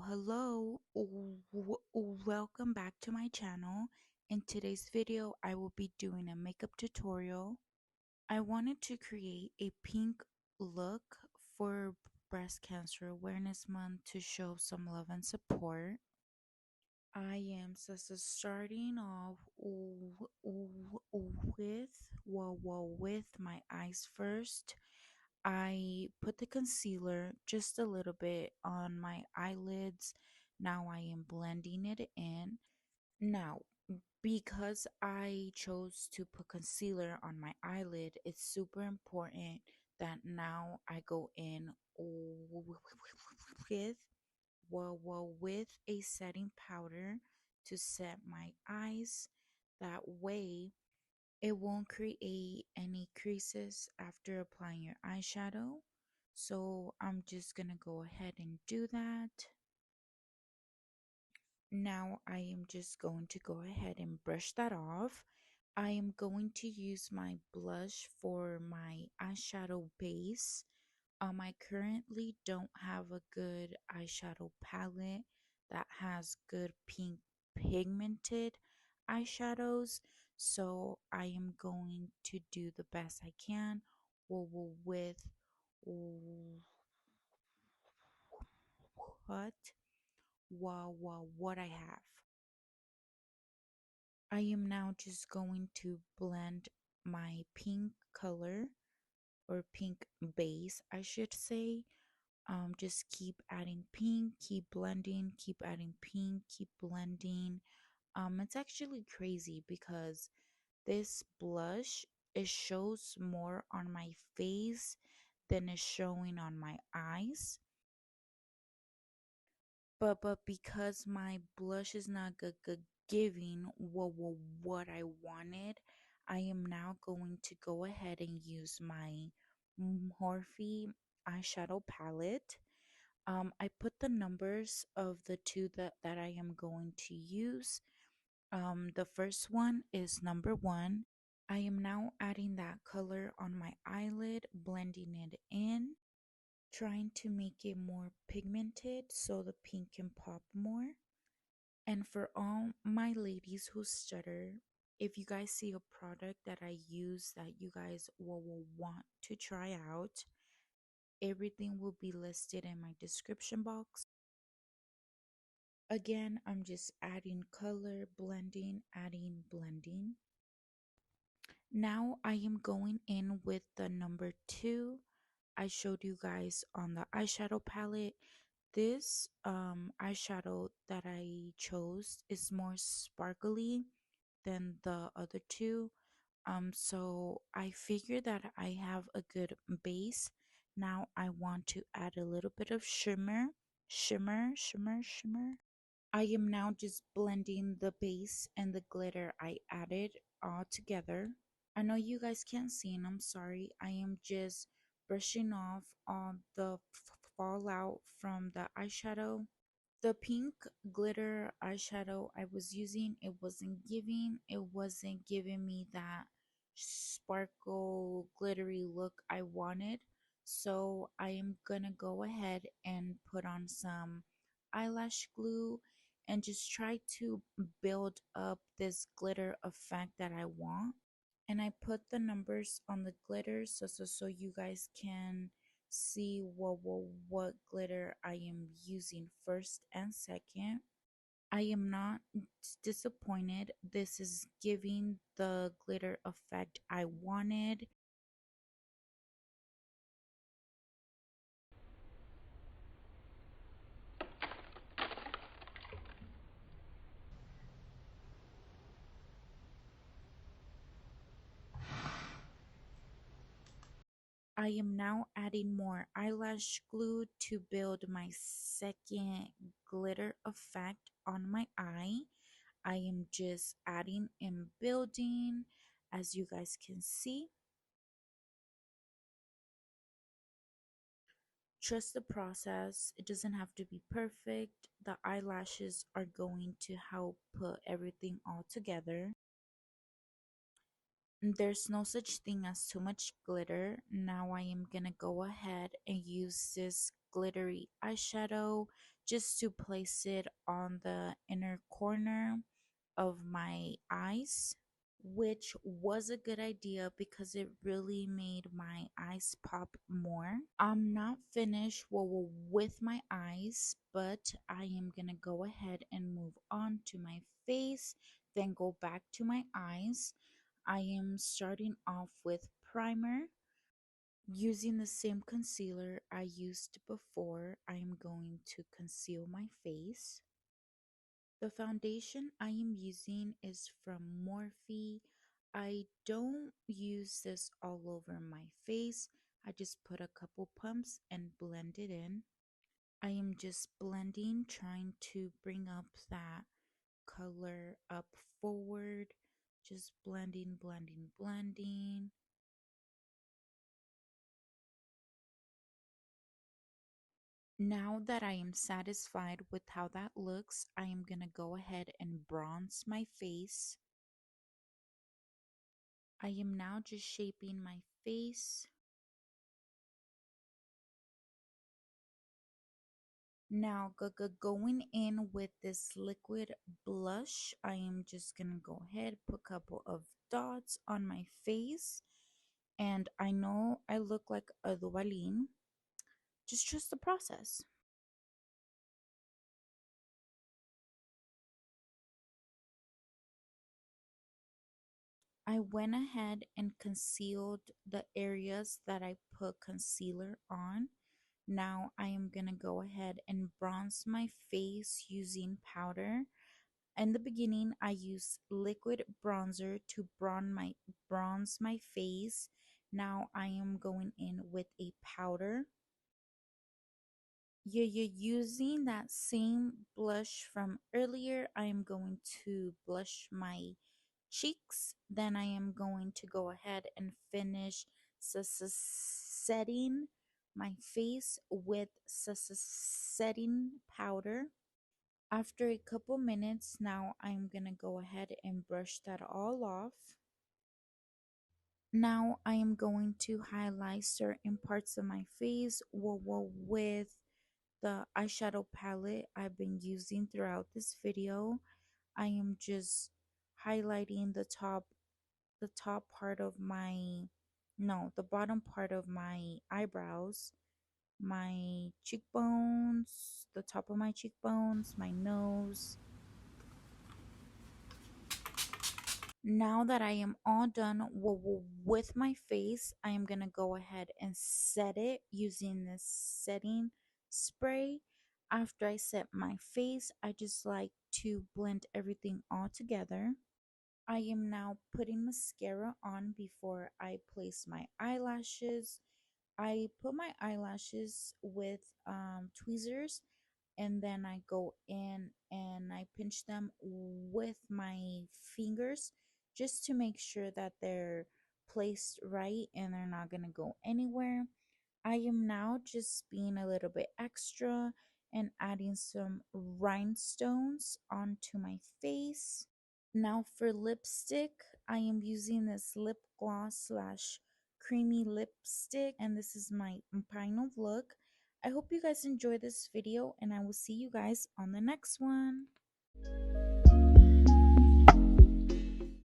Hello. Welcome back to my channel. In today's video, I will be doing a makeup tutorial. I wanted to create a pink look for Breast Cancer Awareness Month to show some love and support. I am starting off with my eyes first. I put the concealer just a little bit on my eyelids. Now I am blending it in. Now, because I chose to put concealer on my eyelid, it's super important that now I go in with with a setting powder to set my eyes. That way it won't create any creases after applying your eyeshadow. So I'm just gonna go ahead and do that. Now I am just going to go ahead and brush that off. I am going to use my blush for my eyeshadow base. I currently don't have a good eyeshadow palette that has good pink pigmented eyeshadows, so I am going to do the best I can with what what I have. I am now just going to blend my pink color or pink base, I should say. Just keep adding pink, keep blending, keep adding pink, keep blending. It's actually crazy because this blush, it shows more on my face than is showing on my eyes. But because my blush is not giving what I wanted, I am now going to go ahead and use my Morphe eyeshadow palette. I put the numbers of the two that I am going to use. The first one is number 1. I am now adding that color on my eyelid, blending it in, trying to make it more pigmented so the pink can pop more. And for all my ladies who stutter, if you guys see a product that I use that you guys will want to try out, everything will be listed in my description box. Again, I'm just adding color, blending, adding, blending. Now I am going in with the number 2 I showed you guys on the eyeshadow palette. This eyeshadow that I chose is more sparkly than the other two. So I figured that I have a good base. Now I want to add a little bit of shimmer. I am now just blending the base and the glitter I added all together. I know you guys can't see, and I'm sorry. I am just brushing off all the fallout from the eyeshadow. The pink glitter eyeshadow I was using, it wasn't giving me that sparkle glittery look I wanted. So I am gonna go ahead and put on some eyelash glue and just try to build up this glitter effect that I want. And I put the numbers on the glitter so you guys can see what glitter I am using first and second. I am not disappointed. This is giving the glitter effect I wanted. I am now adding more eyelash glue to build my second glitter effect on my eye. I am just adding and building, as you guys can see. Trust the process. It doesn't have to be perfect. The eyelashes are going to help put everything all together. There's no such thing as too much glitter. Now I am gonna go ahead and use this glittery eyeshadow just to place it on the inner corner of my eyes, which was a good idea because it really made my eyes pop more. I'm not finished with my eyes, but I am gonna go ahead and move on to my face, then go back to my eyes. I am starting off with primer. Using the same concealer I used before, I am going to conceal my face. The foundation I am using is from Morphe. I don't use this all over my face. I just put a couple pumps and blend it in. I am just blending, trying to bring up that color up forward. Just blending, blending, blending. Now that I am satisfied with how that looks, I am going to go ahead and bronze my face. I am now just shaping my face. Now going in with this liquid blush, I am just going to go ahead, put a couple of dots on my face. And I know I look like a Duvalin. Just trust the process. I went ahead and concealed the areas that I put concealer on. Now I am going to go ahead and bronze my face using powder. In the beginning, I used liquid bronzer to bronze my face. Now I am going in with a powder. You're using that same blush from earlier. I am going to blush my cheeks. Then I am going to go ahead and finish setting my face with setting powder. After a couple minutes, now I'm gonna go ahead and brush that all off. Now I am going to highlight certain parts of my face with the eyeshadow palette I've been using throughout this video. I am just highlighting the top part of my, no, the bottom part of my eyebrows, my cheekbones, the top of my cheekbones, my nose. Now that I am all done with my face, I am going to go ahead and set it using this setting spray. After I set my face, I just like to blend everything all together. I am now putting mascara on before I place my eyelashes. I put my eyelashes with tweezers, and then I go in and I pinch them with my fingers just to make sure that they're placed right and they're not going to go anywhere. I am now just being a little bit extra and adding some rhinestones onto my face. Now for lipstick, I am using this lip gloss slash creamy lipstick, and this is my final look. I hope you guys enjoyed this video, and I will see you guys on the next one.